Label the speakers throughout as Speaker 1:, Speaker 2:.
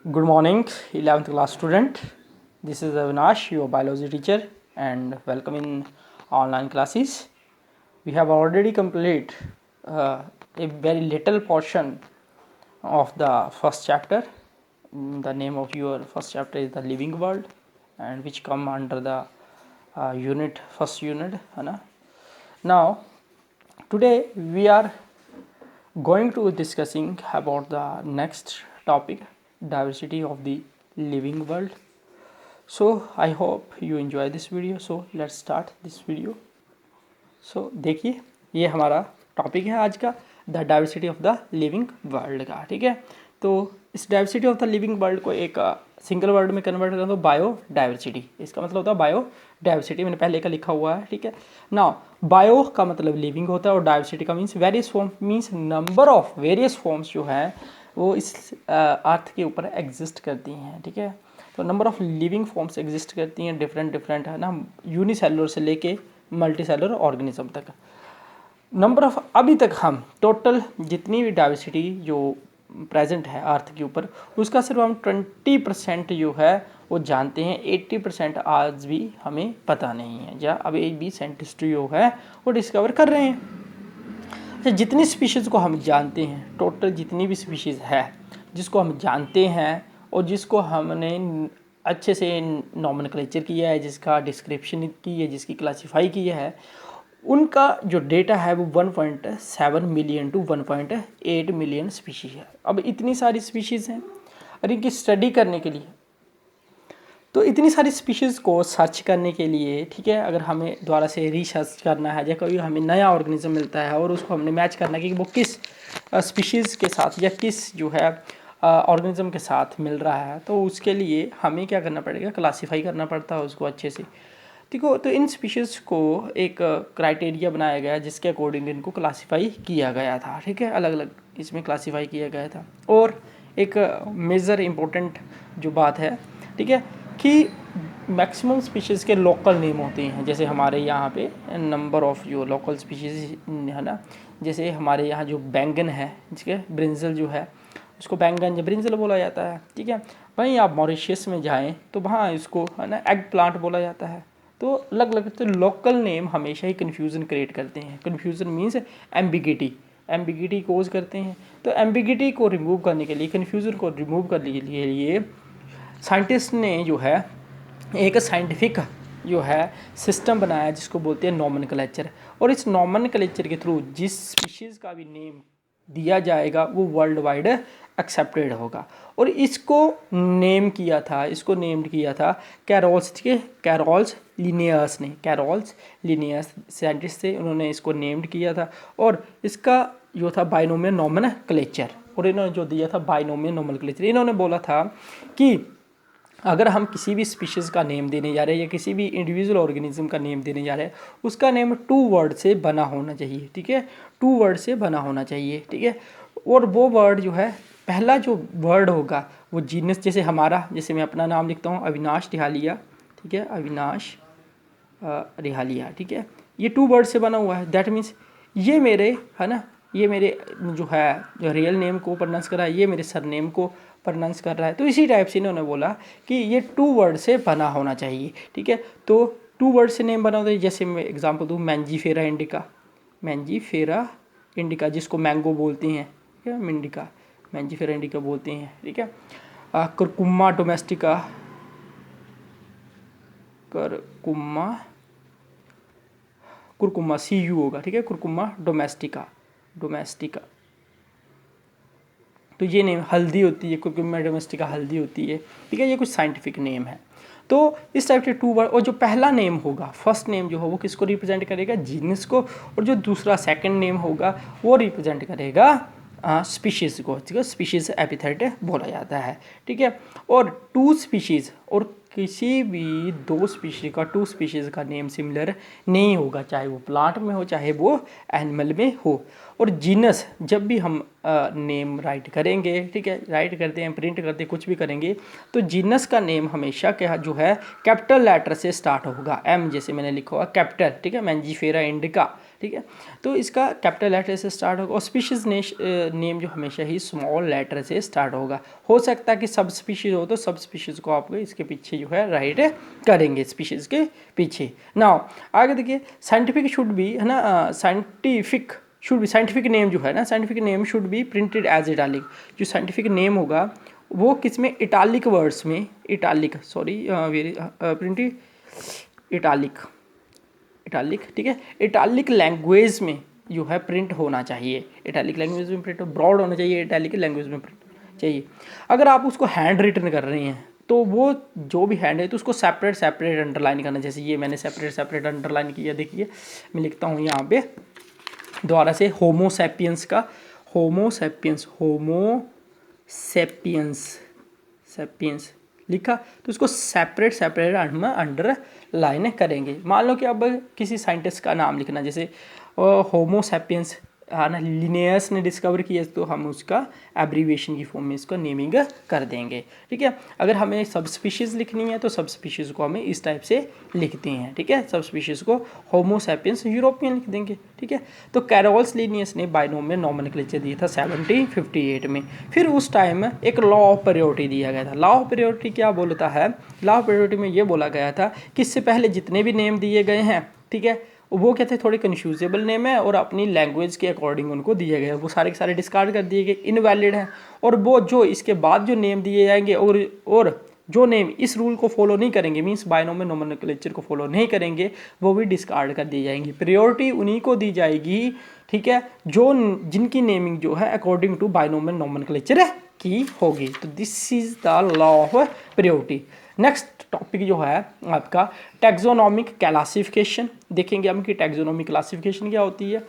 Speaker 1: Good morning, 11th class student. This is Avinash, your biology teacher, and welcome in online classes. We have already completed a very little portion of the first chapter. The name of your first chapter is the living world, and which come under the first unit. Now, today we are going to discussing about the next topic, diversity of the living world. So I hope you enjoy this video. So let's start this video. So देखिए, ये हमारा topic है आज का, the diversity of the living world का। ठीक है, तो इस diversity of the living world को एक सिंगल वर्ड में कन्वर्ट करें तो बायो डाइवर्सिटी, इसका मतलब होता है बायो डाइवर्सिटी। मैंने पहले का लिखा हुआ है। ठीक है, नाउ बायो का मतलब लिविंग होता है और डाइवर्सिटी का means various form, means number of various forms जो है वो इस अर्थ के ऊपर एग्जिस्ट करती हैं। ठीक है, तो number of living forms exist करती हैं, डिफरेंट है ना, यूनिसेलुलर से लेके मल्टी सेलुलर ऑर्गेनिज्म तक। नंबर ऑफ अभी तक हम टोटल जितनी भी डाइवर्सिटी जो प्रेजेंट है अर्थ के ऊपर, उसका सिर्फ हम 20% जो है वो जानते हैं। 80% आज भी हमें पता नहीं है, या अभी भी साइंटिस्ट जो है वो डिस्कवर कर रहे हैं। अच्छा, जितनी स्पीशीज़ को हम जानते हैं, टोटल जितनी भी स्पीशीज़ है जिसको हम जानते हैं और जिसको हमने अच्छे से नॉमेनक्लेचर किया है, जिसका डिस्क्रिप्शन की है, जिसकी क्लासीफाई किया है, उनका जो डेटा है वो 1.7 मिलियन टू 1.8 मिलियन स्पीशीज़ है। अब इतनी सारी स्पीशीज़ हैं और इनकी स्टडी करने के लिए, तो इतनी सारी स्पीशीज़ को सर्च करने के लिए, ठीक है, अगर हमें दोबारा से रिसर्च करना है या कोई हमें नया ऑर्गेनिज्म मिलता है और उसको हमने मैच करना है कि वो किस स्पीशीज़ के साथ या किस जो है ऑर्गेनिज्म के साथ मिल रहा है, तो उसके लिए हमें क्या करना पड़ेगा, क्लासीफाई करना पड़ता है उसको अच्छे से। ठीक हो, तो इन स्पीशीज़ को एक क्राइटेरिया बनाया गया जिसके अकॉर्डिंग इनको क्लासीफाई किया गया था। ठीक है, अलग अलग इसमें क्लासीफाई किया गया था। और एक मेजर इम्पोर्टेंट जो बात है, ठीक है, कि मैक्सिमम स्पीशीज़ के लोकल नेम होते हैं। जैसे हमारे यहाँ पे नंबर ऑफ़ जो लोकल स्पीशीज़ है ना, जैसे हमारे यहाँ जो बैंगन है, ठीक है, ब्रिंजल जो है उसको बैंगन या ब्रिंजल बोला जाता है। ठीक है, वहीं आप मॉरिशस में जाएं तो वहाँ इसको है ना एग प्लांट बोला जाता है। तो अलग अलग तो लोकल नेम हमेशा ही कन्फ्यूज़न क्रिएट करते हैं। कन्फ्यूज़न मीन्स एम्बिगिटी कोज करते हैं। तो एम्बिगिटी को रिमूव करने के लिए, कन्फ्यूज़न को रिमूव करने के लिए साइंटिस्ट ने जो है एक साइंटिफिक जो है सिस्टम बनाया जिसको बोलते हैं नॉमेनक्लेचर। और इस नॉमेनक्लेचर के थ्रू जिस स्पीशीज़ का भी नेम दिया जाएगा वो वर्ल्ड वाइड एक्सेप्टेड होगा। और इसको नेम किया था कैरोल्स, ठीक है, कैरोल्स लिनियस साइंटिस्ट थे, उन्होंने इसको नेम्ड किया था। और इसका जो था बाइनोमियल नॉमेनक्लेचर, और इन्होंने जो दिया था बाइनोमियल नॉमेनक्लेचर, इन्होंने बोला था कि अगर हम किसी भी स्पीशीज़ का नेम देने जा रहे हैं या किसी भी इंडिविजुअल ऑर्गेनिज्म का नेम देने जा रहे हैं, उसका नेम 2 वर्ड से बना होना चाहिए। ठीक है, 2 वर्ड से बना होना चाहिए। ठीक है, और वो वर्ड जो है, पहला जो वर्ड होगा वो जीनस, जैसे हमारा, जैसे मैं अपना नाम लिखता हूँ अविनाश रिहालिया। ठीक है, अविनाश रिहालिया। ठीक है, ये 2 वर्ड से बना हुआ है। दैट मीन्स ये मेरे है ना, ये मेरे जो है जो रियल नेम को प्रोनाउंस कर रहा है, ये मेरे सरनेम को प्रोनाउंस कर रहा है। तो इसी टाइप से इन्होंने बोला कि ये 2 वर्ड से बना होना चाहिए। ठीक है, तो 2 वर्ड से नेम बना होता है। जैसे मैं एग्जांपल दूँ, मैंजीफेरा इंडिका, जिसको मैंगो बोलते हैं, ठीक है, मैंजीफेरा इंडिका बोलते हैं। ठीक है, कुरकुम्मा डोमेस्टिका, कुरकुम्मा CU होगा। ठीक है, कुरकुम्मा डोमेस्टिका। तो ये नेम, हल्दी होती है, कुरकुम्मा डोमेस्टिका हल्दी होती है। ठीक है, ये कुछ साइंटिफिक नेम है। तो इस टाइप से 2 वर्ड, और जो पहला नेम होगा, फर्स्ट नेम जो हो वो किसको रिप्रेजेंट करेगा, जीनस को, और जो दूसरा सेकंड नेम होगा वो रिप्रेजेंट करेगा स्पीशीज़ को। ठीक है, स्पीशीज़ एपिथेट बोला जाता है। ठीक है, और 2 स्पीशीज़ और किसी भी दो स्पीशीज का, टू स्पीशीज का नेम सिमिलर नहीं होगा, चाहे वो प्लांट में हो चाहे वो एनिमल में हो। और जीनस जब भी हम नेम राइट करेंगे, ठीक है, राइट करते हैं, प्रिंट करते हैं, कुछ भी करेंगे, तो जीनस का नेम हमेशा क्या जो है कैपिटल लेटर से स्टार्ट होगा। एम जैसे मैंने लिखा हुआ कैपिटल, ठीक है, मैंजीफेरा इंडिका, ठीक है, तो इसका कैपिटल लेटर से स्टार्ट होगा। और स्पीशीज नेम जो हमेशा ही स्मॉल लेटर से स्टार्ट होगा। हो सकता है कि सब स्पीशीज हो तो सब स्पीशीज को आप इसके पीछे जो है राइट करेंगे, स्पीशीज के पीछे। नाउ आगे देखिए, साइंटिफिक शुड बी, है ना, साइंटिफिक नेम जो है ना, scientific name should be printed as italic. जो साइंटिफिक नेम होगा वो किसमें, इटालिक वर्ड्स में, इटालिक प्रिंटेड इटालिक, ठीक है, इटालिक लैंग्वेज में जो है प्रिंट होना चाहिए, इटालिक लैंग्वेज में प्रिंट, ब्रॉड होना चाहिए, इटालिक लैंग्वेज में प्रिंट चाहिए। अगर आप उसको हैंड रिटन कर रहे हैं तो वो जो भी हैंड है तो उसको सेपरेट अंडरलाइन करना। जैसे ये मैंने सेपरेट अंडरलाइन किया, देखिए मैं लिखता हूँ यहाँ पे दोबारा से, होमोसेपियंस का होमोसेपियंस लिखा, तो उसको सेपरेट हम अंडरलाइन करेंगे। मान लो कि अब किसी साइंटिस्ट का नाम लिखना, जैसे होमोसेपियंस है ना, लिनेयस ने डिस्कवर किया, तो हम उसका एब्रीविएशन की फॉर्म में इसको नेमिंग कर देंगे, ठीक है। अगर हमें सब स्पीशीज़ लिखनी है तो सब स्पीशीज़ को हमें इस टाइप से लिखते हैं, ठीक है, सब स्पीशीज़ को होमोसेपियंस यूरोपियन लिख देंगे, ठीक है। तो कैरोल्स लिनियस ने बाइनोमियल नॉमेनक्लेचर दिया था 1758 में। फिर उस टाइम एक लॉ ऑफ प्रायोरिटी दिया गया था। लॉ ऑफ प्रायोरिटी क्या बोलता है, लॉ ऑफ प्रायोरिटी में ये बोला गया था कि इससे पहले जितने भी नेम दिए गए हैं, ठीक है, वो कहते हैं थोड़े कन्फ्यूजेबल नेम है और अपनी लैंग्वेज के अकॉर्डिंग उनको दिए गए, वो सारे के सारे डिस्कार्ड कर दिए गए, इनवैलिड हैं। और वो जो इसके बाद जो नेम दिए जाएंगे और जो नेम इस रूल को फॉलो नहीं करेंगे, मींस बाइनोमियल नोमेनक्लेचर को फॉलो नहीं करेंगे, वो भी डिस्कार्ड कर दी जाएंगी। प्रायोरिटी उन्हीं को दी जाएगी, ठीक है, जो जिनकी नेमिंग जो है अकॉर्डिंग टू बाइनोमियल नोमेनक्लेचर की होगी। तो this is the law of priority. Next topic जो है आपका टैक्सोनॉमिक क्लासिफिकेशन, देखेंगे हम कि टैक्सोनॉमिक क्लासिफिकेशन क्या होती है।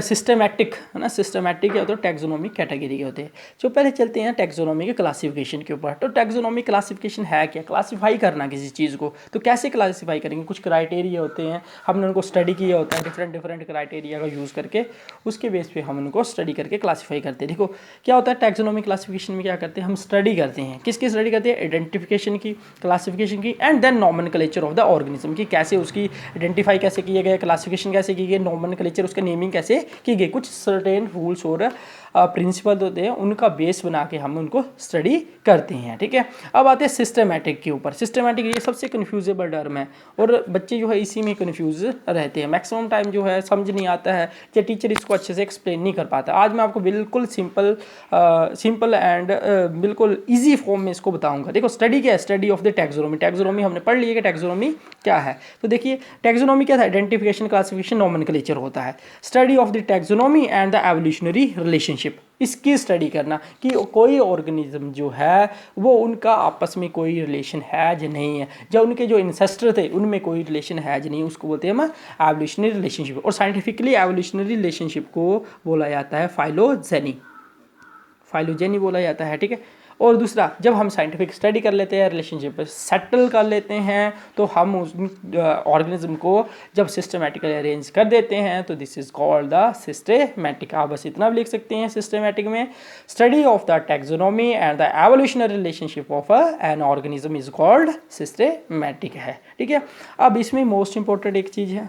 Speaker 1: सिस्टमैटिक, है ना, सिस्टमैटिक क्या होता है, टैक्सोनॉमिक कैटेगरी के होते हैं। जो पहले चलते हैं टैक्सोनॉमी के क्लासिफिकेशन के ऊपर। तो टैक्सोनॉमिक क्लासिफिकेशन है क्या, क्लासीफाई करना किसी चीज़ को, तो कैसे क्लासीफाई करेंगे, कुछ क्राइटेरिया होते हैं, हमने उनको स्टडी किया होता है, डिफरेंट क्राइटेरिया का यूज़ करके उसके बेस पे हम उनको स्टडी करके क्लासीफाई करते हैं। देखो क्या होता है टैक्सोनॉमिक क्लासिफिकेशन में, क्या करते हैं हम स्टडी करते हैं, किसकी स्टडी करते हैं, आइडेंटिफिकेशन की, क्लासिफिकेशन की, and then nomenclature of the organism की, कैसे उसकी आइडेंटिफाई कैसे किए गए, क्लासिफिकेशन कैसे की गई, नॉमेनक्लेचर उसका नेमिंग कैसे की गई, कुछ सर्टेन रूल्स और प्रिंसिपल होते हैं, उनका बेस बना के हम उनको स्टडी करते हैं, ठीक है। अब आते हैं सिस्टमैटिक के ऊपर। सिस्टमैटिक ये सबसे कन्फ्यूजेबल टर्म है और बच्चे जो है इसी में कन्फ्यूज रहते हैं, मैक्सिमम टाइम जो है समझ नहीं आता है या टीचर इसको अच्छे से एक्सप्लेन नहीं कर पाता। आज मैं आपको बिल्कुल सिंपल एंड बिल्कुल ईजी फॉर्म में इसको बताऊंगा। देखो स्टडी क्या है, study of the taxonomy. Taxonomy हमने पढ़ लिया कि टैक्सोनॉमी क्या है, तो देखिए टैक्सोनॉमी क्या था, आइडेंटिफिकेशन, क्लासिफिकेशन, नॉमेनक्लेचर होता है। Study of the taxonomy and the evolutionary relationship, इसकी स्टडी करना कि कोई ऑर्गेनिज्म जो है वो उनका आपस में कोई रिलेशन है या नहीं है, या उनके जो इंसेस्टर थे उनमें कोई रिलेशन है या नहीं, उसको बोलते हैं हम एवोल्यूशनरी रिलेशनशिप। और साइंटिफिकली एवोल्यूशनरी रिलेशनशिप को बोला जाता है फाइलोजेनी बोला जाता है, ठीक है। और दूसरा, जब हम साइंटिफिक स्टडी कर लेते हैं, रिलेशनशिप सेटल कर लेते हैं, तो हम उस ऑर्गेनिज्म को जब सिस्टमैटिकली अरेंज कर देते हैं तो this is called the systematic. आप बस इतना भी लिख सकते हैं सिस्टमैटिक में, study of the taxonomy and the evolutionary relationship of an organism is called systematic है, ठीक है। अब इसमें मोस्ट इंपॉर्टेंट एक चीज़ है,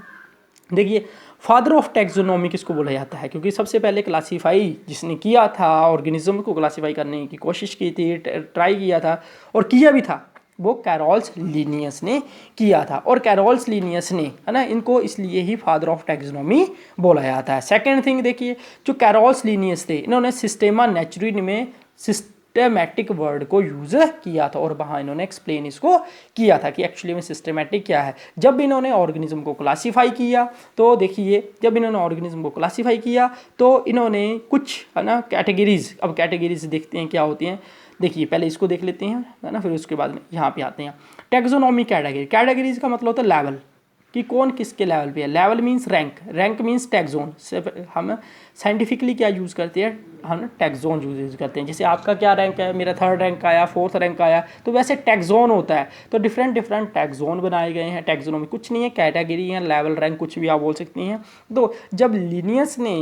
Speaker 1: देखिए फादर ऑफ टैक्सोनॉमी किसको बोला जाता है, क्योंकि सबसे पहले क्लासीफाई जिसने किया था, ऑर्गेनिज्म को क्लासीफाई करने की कोशिश की थी, ट्राई किया था और किया भी था, वो कैरोल्स लिनियस ने किया था। और कैरोल्स लिनियस ने, है ना, इनको इसलिए ही फादर ऑफ टैक्सोनॉमी बोला जाता है। सेकेंड थिंग देखिए, जो कैरोल्स लिनियस थे इन्होंने सिस्टेमा नेचुरी में सिस्टेमैटिक वर्ड को यूज़ किया था और वहाँ इन्होंने एक्सप्लेन इसको किया था कि एक्चुअली में सिस्टेमैटिक क्या है। जब इन्होंने ऑर्गेनिज्म को क्लासीफाई किया तो देखिए, जब इन्होंने ऑर्गेनिज्म को क्लासीफाई किया तो इन्होंने कुछ, है ना, कैटेगरीज, अब कैटेगरीज देखते हैं क्या होती हैं। देखिए पहले इसको देख लेते हैं, है ना, फिर उसके बाद में यहाँ पे आते हैं टैक्सोनॉमी कैटेगरी। कैटेगरीज का मतलब होता है लेवल, कि कौन किसके लेवल पे है। Level means rank, rank means taxon. हम साइंटिफिकली क्या यूज़ करते हैं, हम टैक्सोन यूज़ करते हैं। जैसे आपका क्या रैंक है, मेरा 3rd रैंक आया, 4th रैंक आया, तो वैसे टैक्सोन होता है। तो डिफरेंट डिफरेंट टैक्सोन बनाए गए हैं। टैक्सोनॉमी कुछ नहीं है, कैटेगरी है, लेवल, रैंक, कुछ भी आप बोल सकती हैं। तो जब लिनियस ने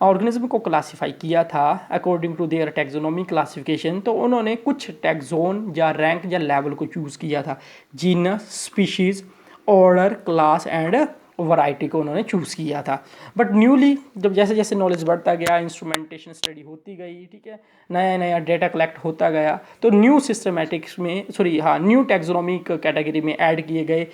Speaker 1: ऑर्गेनिज्म को क्लासीफाई किया था according to their taxonomy classification, तो उन्होंने कुछ टैक्सोन या रैंक या लेवल को चूज़ किया था। Genus, species, order, class and variety को उन्होंने चूज़ किया था। बट न्यूली जब जैसे जैसे नॉलेज बढ़ता गया, इंस्ट्रूमेंटेशन स्टडी होती गई, ठीक है, नया नया डेटा कलेक्ट होता गया, तो न्यू सिस्टमेटिक्स में न्यू टैक्सोनॉमिक कैटेगरी में ऐड किए गए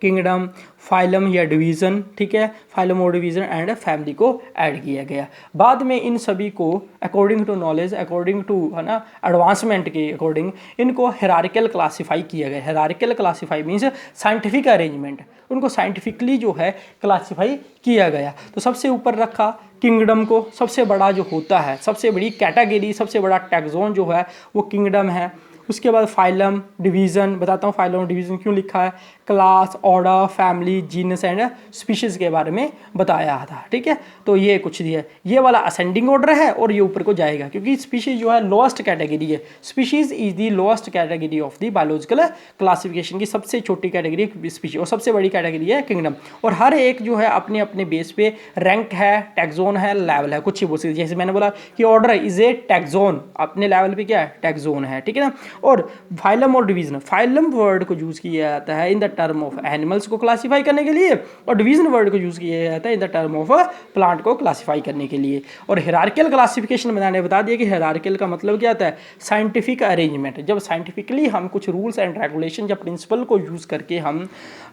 Speaker 1: किंगडम, फाइलम या डिवीज़न, ठीक है, फाइलम और डिवीज़न एंड फैमिली को ऐड किया गया। बाद में इन सभी को according to knowledge, according to advancement के अकॉर्डिंग इनको हिरार्किकल क्लासीफाई किया गया। Hierarchical classify means scientific arrangement, उनको साइंटिफिकली जो है क्लासीफाई किया गया। तो सबसे ऊपर रखा किंगडम को, सबसे बड़ा जो होता है, सबसे बड़ी कैटेगरी, सबसे बड़ा टैक्सोन जो है वो किंगडम है। उसके बाद फाइलम, डिवीज़न, बताता हूँ फाइलम और डिवीज़न क्यों लिखा है, class, order, family, genus and species के बारे में बताया था, ठीक है। तो ये कुछ दिया, ये वाला असेंडिंग ऑर्डर है और ये ऊपर को जाएगा, क्योंकि स्पीशीज़ जो है लोएस्ट कैटेगरी है। Species is the lowest category of the biological classification की सबसे छोटी कैटेगरी स्पीशीज, और सबसे बड़ी कैटेगरी है किंगडम। और हर एक जो है अपने अपने बेस पे रैंक है, टैक्सोन है, लेवल है, कुछ ही बोल सकते। जैसे मैंने बोला कि ऑर्डर इज ए टैक्सोन, अपने लेवल पे क्या है, टैक्सोन है, ठीक है ना। और फाइलम और डिवीजन, फाइलम वर्ड को यूज किया जाता है in the term of animals को क्लासिफाई करने के लिए, और डिवीजन वर्ड को यूज किया जाता है in the term of plant को क्लासिफाई करने के लिए। और हिरार्किकल क्लासिफिकेशन मैंने बता दिया कि हिरार्किकल का मतलब क्या होता है, साइंटिफिक अरेंजमेंट। जब साइंटिफिकली हम कुछ रूल्स एंड रेगुलेशन या प्रिंसिपल को यूज करके हम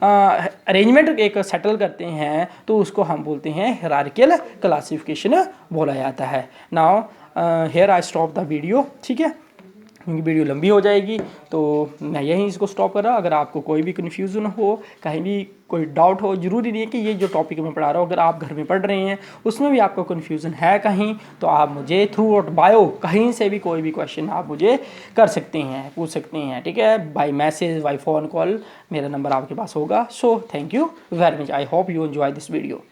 Speaker 1: अरेंजमेंट एक सेटल करते हैं, तो उसको हम बोलते हैं हिरार्किकल क्लासिफिकेशन बोला जाता है। Now here I stop the video, ठीक है, क्योंकि वीडियो लंबी हो जाएगी, तो मैं यहीं इसको स्टॉप कर रहा हूँ। अगर आपको कोई भी कन्फ्यूज़न हो, कहीं भी कोई डाउट हो, ज़रूरी नहीं है कि ये जो टॉपिक मैं पढ़ा रहा हूँ अगर आप घर में पढ़ रहे हैं उसमें भी आपको कन्फ्यूज़न है कहीं, तो आप मुझे थ्रू आउट बायो कहीं से भी कोई भी क्वेश्चन आप मुझे कर सकते हैं, पूछ सकते हैं, ठीक है, by message, by phone call, मेरा नंबर आपके पास होगा। So thank you very much, I hope you enjoy this video.